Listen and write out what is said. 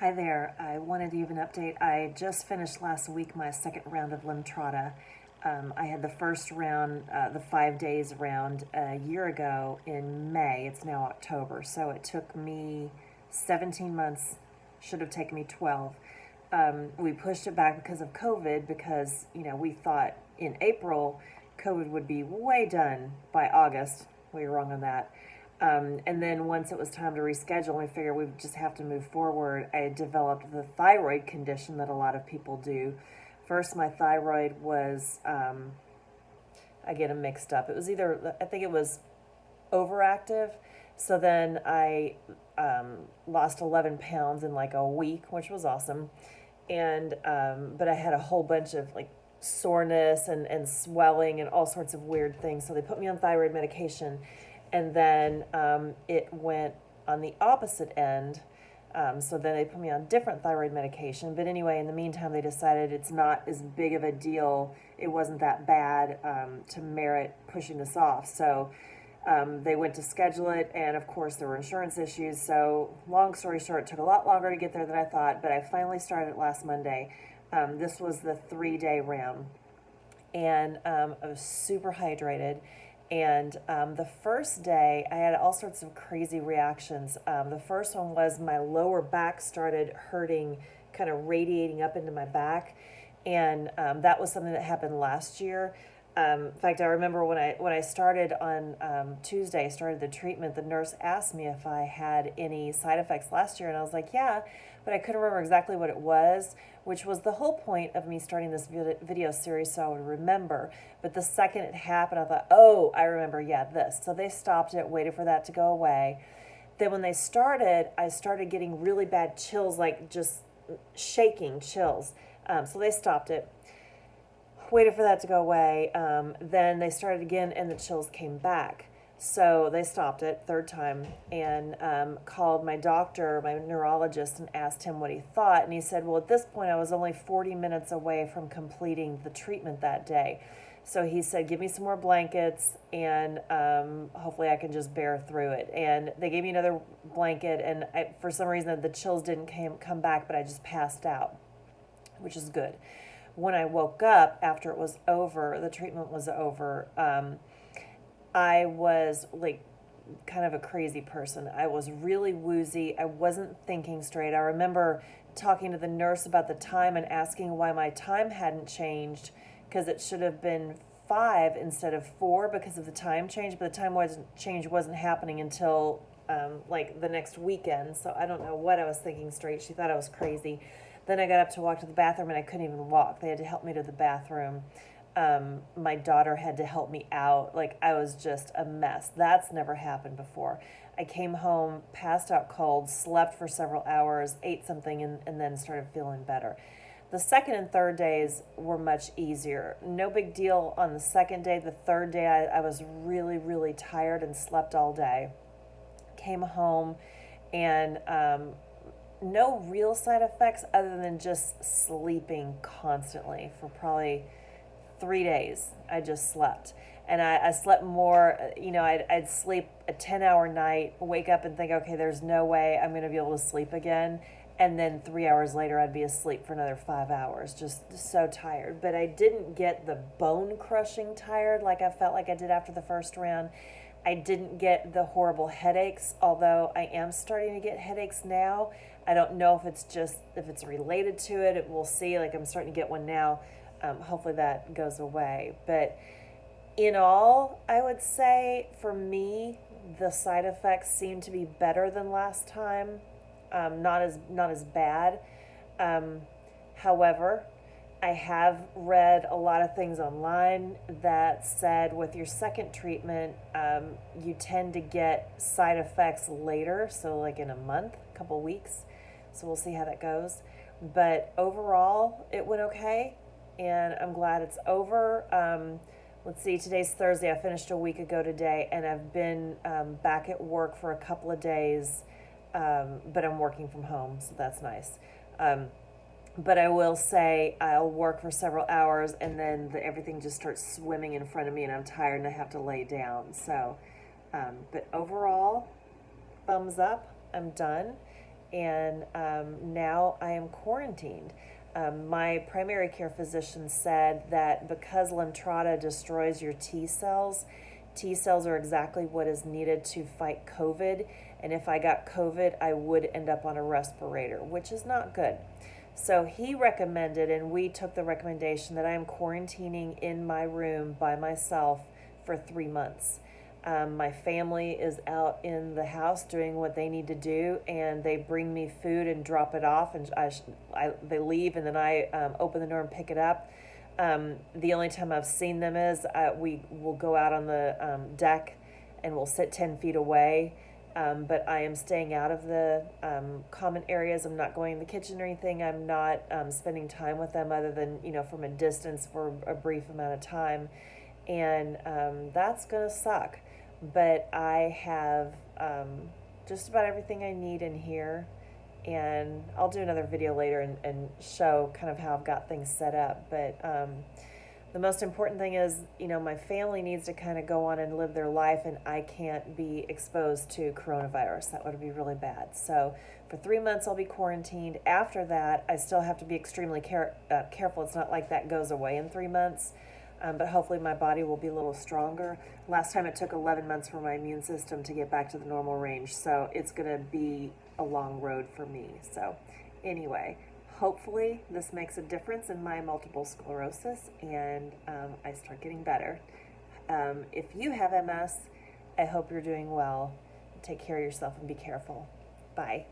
Hi there. I wanted to give an update. I just finished last week my second round of Lemtrada. I had the first round, the 5 days round, a year ago in May. It's now October, so it took me 17 months. Should have taken me 12. We pushed it back because of COVID, because we thought in April COVID would be way done by August. We were wrong on that. And then once it was time to reschedule, we figured we would just have to move forward. I had developed the thyroid condition that a lot of people do. First, my thyroid was, I get them mixed up. It was either, I think it was overactive. So then I lost 11 pounds in like a week, which was awesome. And, but I had a whole bunch of like soreness and swelling and all sorts of weird things. So they put me on thyroid medication. And then it went on the opposite end. So then they put me on different thyroid medication. But anyway, in the meantime, they decided it's not as big of a deal. It wasn't that bad to merit pushing this off. So they went to schedule it. And of course, there were insurance issues. So long story short, it took a lot longer to get there than I thought. But I finally started it last Monday. This was the 3-day round. And I was super hydrated. And the first day, I had all sorts of crazy reactions. The first one was my lower back started hurting, kind of radiating up into my back. And that was something that happened last year. In fact, I remember when I started on Tuesday, I started the treatment, the nurse asked me if I had any side effects last year. And I was like, yeah, but I couldn't remember exactly what it was, which was the whole point of me starting this video series, so I would remember. But the second it happened, I thought, oh, I remember, yeah, this. So they stopped it, waited for that to go away. Then when they started, I started getting really bad chills, like just shaking chills. So they stopped it, waited for that to go away. Then they started again, and the chills came back. So they stopped it, third time, and called my doctor, my neurologist, and asked him what he thought. And he said, well, at this point, I was only 40 minutes away from completing the treatment that day. So he said, give me some more blankets, and hopefully I can just bear through it. And they gave me another blanket, and for some reason, the chills didn't come back, but I just passed out, which is good. When I woke up after it was over, the treatment was over, I was like kind of a crazy person. I was really woozy. I wasn't thinking straight. I remember talking to the nurse about the time and asking why my time hadn't changed, because it should have been 5 instead of 4 because of the time change, but the time change wasn't happening until like the next weekend. So I don't know what I was thinking straight. She thought I was crazy. Then I got up to walk to the bathroom, and I couldn't even walk. They had to help me to the bathroom. My daughter had to help me out. Like, I was just a mess. That's never happened before. I came home, passed out cold, slept for several hours, ate something, and then started feeling better. The second and third days were much easier. No big deal on the second day. The third day, I was really, really tired and slept all day. Came home, and no real side effects other than just sleeping constantly for probably 3 days. I just slept. And I slept more, I'd sleep a 10-hour night, wake up and think, okay, there's no way I'm going to be able to sleep again. And then 3 hours later, I'd be asleep for another 5 hours, just so tired. But I didn't get the bone-crushing tired like I felt like I did after the first round. I didn't get the horrible headaches, although I am starting to get headaches now. I don't know if it's related to it. We'll see. Like, I'm starting to get one now. Hopefully that goes away. But in all, I would say for me, the side effects seem to be better than last time. Not as bad. However, I have read a lot of things online that said with your second treatment, you tend to get side effects later, so like in a month, a couple weeks. So we'll see how that goes. But overall, it went okay, and I'm glad it's over. Let's see, today's Thursday. I finished a week ago today, and I've been back at work for a couple of days, but I'm working from home, so that's nice. But I will say I'll work for several hours, and then everything just starts swimming in front of me, and I'm tired and I have to lay down. So, but overall, thumbs up. I'm done. and now I am quarantined. My primary care physician said that because Lemtrada destroys your T cells are exactly what is needed to fight COVID. And if I got COVID, I would end up on a respirator, which is not good. So he recommended, and we took the recommendation, that I am quarantining in my room by myself for 3 months. My family is out in the house doing what they need to do, and they bring me food and drop it off, and they leave, and then I open the door and pick it up. The only time I've seen them is we will go out on the deck and we'll sit 10 feet away. But I am staying out of the common areas. I'm not going in the kitchen or anything. I'm not spending time with them other than, from a distance for a brief amount of time. And that's going to suck. But I have just about everything I need in here. And I'll do another video later and show kind of how I've got things set up. But the most important thing is, my family needs to kind of go on and live their life, and I can't be exposed to coronavirus. That would be really bad. So for 3 months, I'll be quarantined. After that, I still have to be extremely careful. It's not like that goes away in 3 months, but hopefully my body will be a little stronger. Last time it took 11 months for my immune system to get back to the normal range, so it's going to be a long road for me. So anyway, hopefully this makes a difference in my multiple sclerosis and I start getting better. If you have MS, I hope you're doing well. Take care of yourself and be careful. Bye.